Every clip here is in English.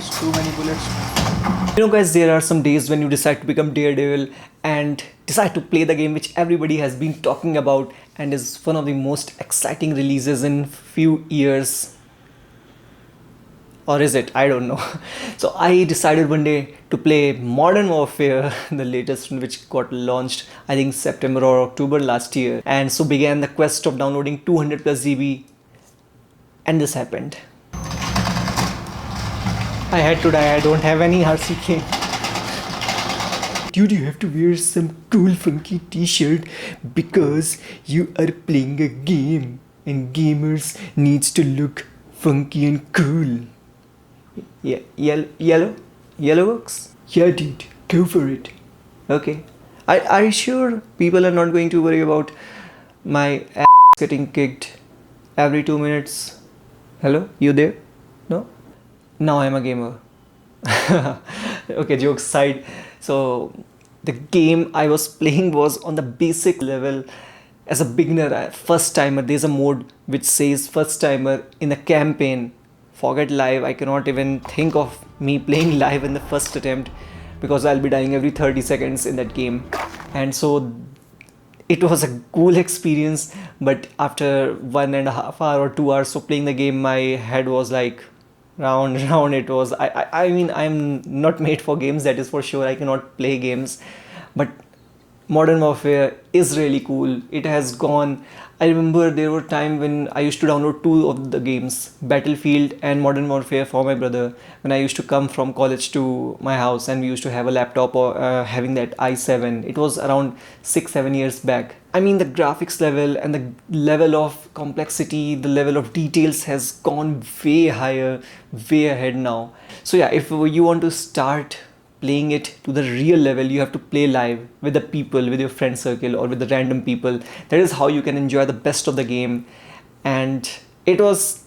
too many bullets. You know guys, there are some days when you decide to become Daredevil and decide to play the game which everybody has been talking about and is one of the most exciting releases in few years. Or is it? I don't know. So I decided one day to play Modern Warfare, the latest one which got launched I think September or October last year. And so began the quest of downloading 200 plus GB, and this happened. I had to die, I don't have any RCK. Dude, you have to wear some cool funky t-shirt because you are playing a game and gamers needs to look funky and cool. Yeah, yellow works? Yeah dude, go for it. Okay. Are you sure people are not going to worry about my ass getting kicked every 2 minutes? Hello? You there? No? Now I'm a gamer. Okay, jokes aside. So the game I was playing was on the basic level. As a beginner, first timer, there's a mode which says first timer in the campaign. Forget live, I cannot even think of me playing live in the first attempt because I'll be dying every 30 seconds in that game. And so it was a cool experience, but after 1.5 hours or 2 hours of playing the game, my head was like round. It was, I mean, I'm not made for games, that is for sure. I cannot play games, but Modern Warfare is really cool. It has gone, I remember there were times when I used to download 2 of the games, Battlefield and Modern Warfare, for my brother when I used to come from college to my house and we used to have a laptop or having that i7. It was around 6-7 years back. I mean, the graphics level and the level of complexity, the level of details has gone way higher, way ahead now. So yeah, if you want to start playing it to the real level, you have to play live with the people, with your friend circle or with the random people. That is how you can enjoy the best of the game. And it was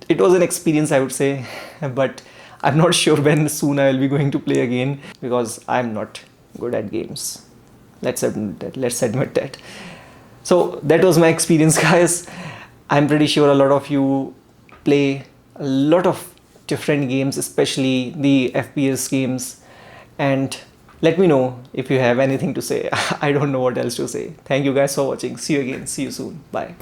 an experience, I would say, but I'm not sure when soon I will be going to play again because I'm not good at games. Let's admit that. So that was my experience, guys. I'm pretty sure a lot of you play a lot of different games, especially the FPS games. And let me know if you have anything to say. I don't know what else to say. Thank you guys for watching. See you again. See you soon. Bye.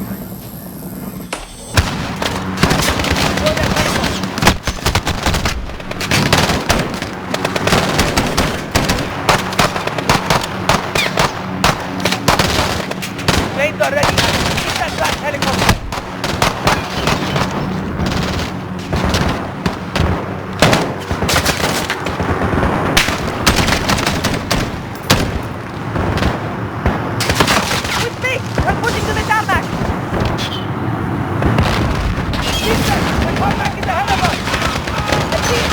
Planes are ready. Keep that black helicopter. We're pushing to the tarmac! Houston, the tarmac is ahead of us! The team!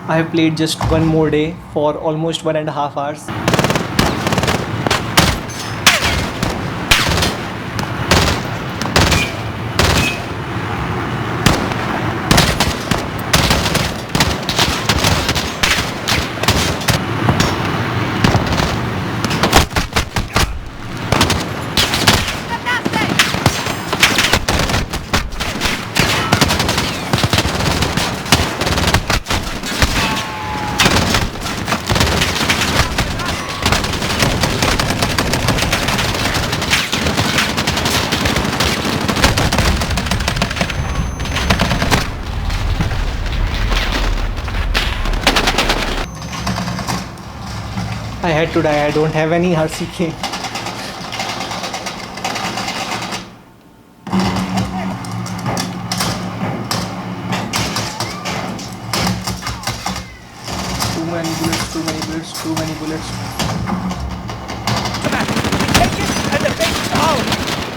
I have played just one more day for almost 1.5 hours. I had to die, I don't have any RCK. bullets, too many bullets. Come on. We take it and the base is ours.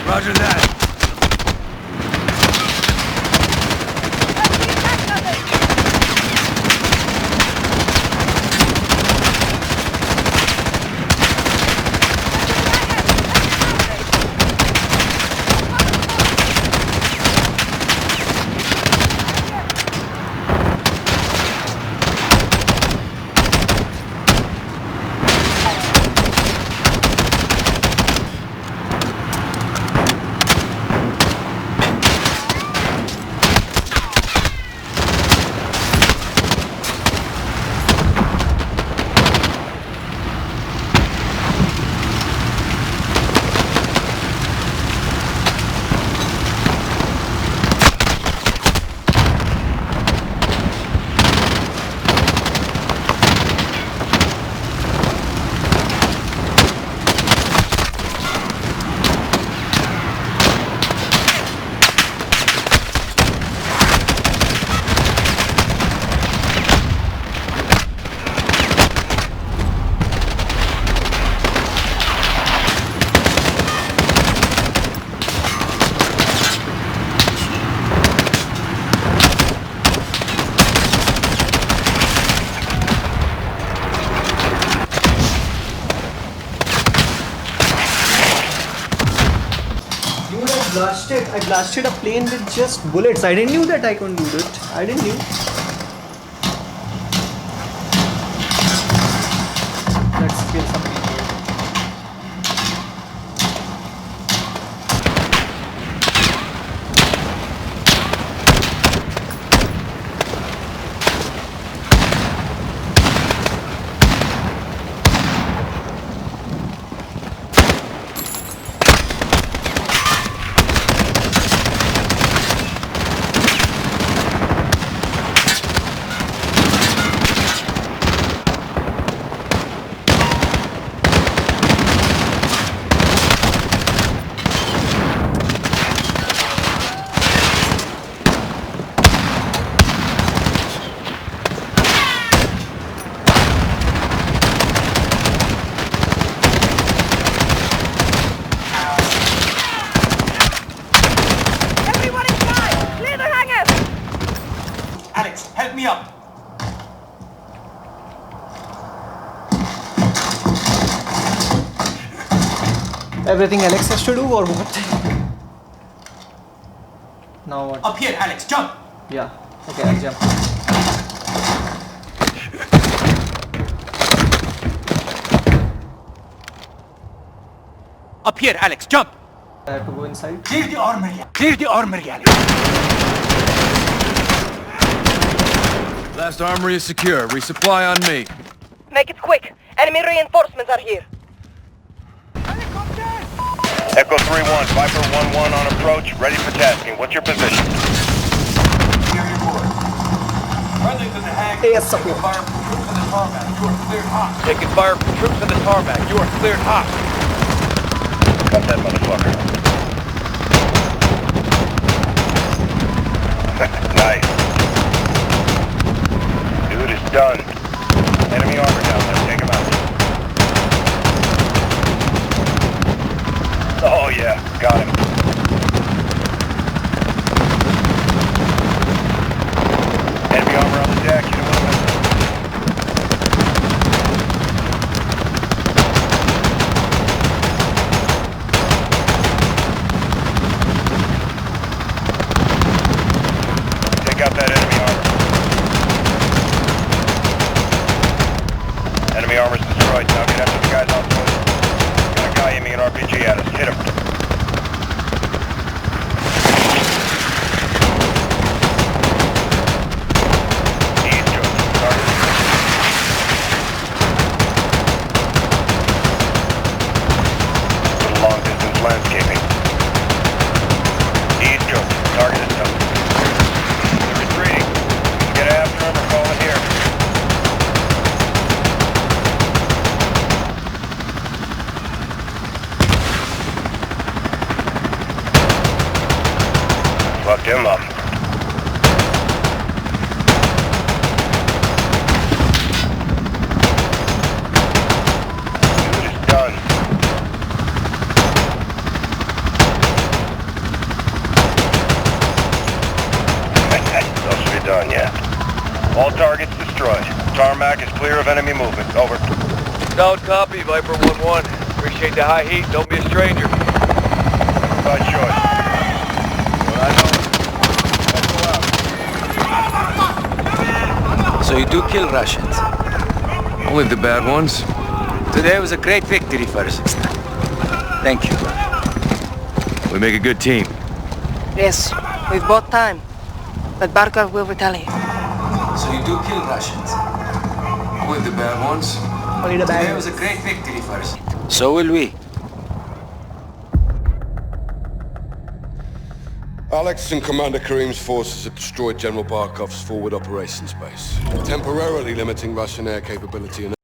Roger that. I blasted a plane with just bullets. I didn't knew that I can do it. I didn't knew. Let's kill some people. Alex, help me up. Everything Alex has to do or what? Now what? Up here, Alex, jump. Yeah. Okay, I'll jump. Up here, Alex, jump. I have to go inside. Clear the armory. Clear the armory, Alex. Last armory is secure. Resupply on me. Make it quick. Enemy reinforcements are here. Echo 3-1, Viper 1-1 on approach, ready for tasking. What's your position? Hear your word. Friendly to the hag. Yes, sir. Taking fire from troops in the tarmac. You are cleared hot. Taking fire from troops in the tarmac. You are cleared hot. Cut that motherfucker. Nice. Dude is done. Enemy armor down there. Take him out. Oh yeah, got him. Enemy armor on the deck. You know what I'm missing. Take out that enemy armor. Enemy armor's destroyed. Now get after the guys on foot. Got a guy aiming an RPG at us. Hit him. East Coast. Target. Little long distance landscaping. East Coast. Target is done. They're retreating. Get after them or call it here. clear of enemy movement. Over. Sound copy, Viper 1-1. Appreciate the high heat. Don't be a stranger. By choice. Well, I know. Let's go out. So you do kill Russians? Only the bad ones. Today was a great victory for us. Thank you. We make a good team. Yes, we've bought time. But Barkov will retaliate. So you do kill Russians? Only the bad ones. Only the Today was a great victory for us. So will we. Alex and Commander Karim's forces have destroyed General Barkov's forward operations base, temporarily limiting Russian air capability in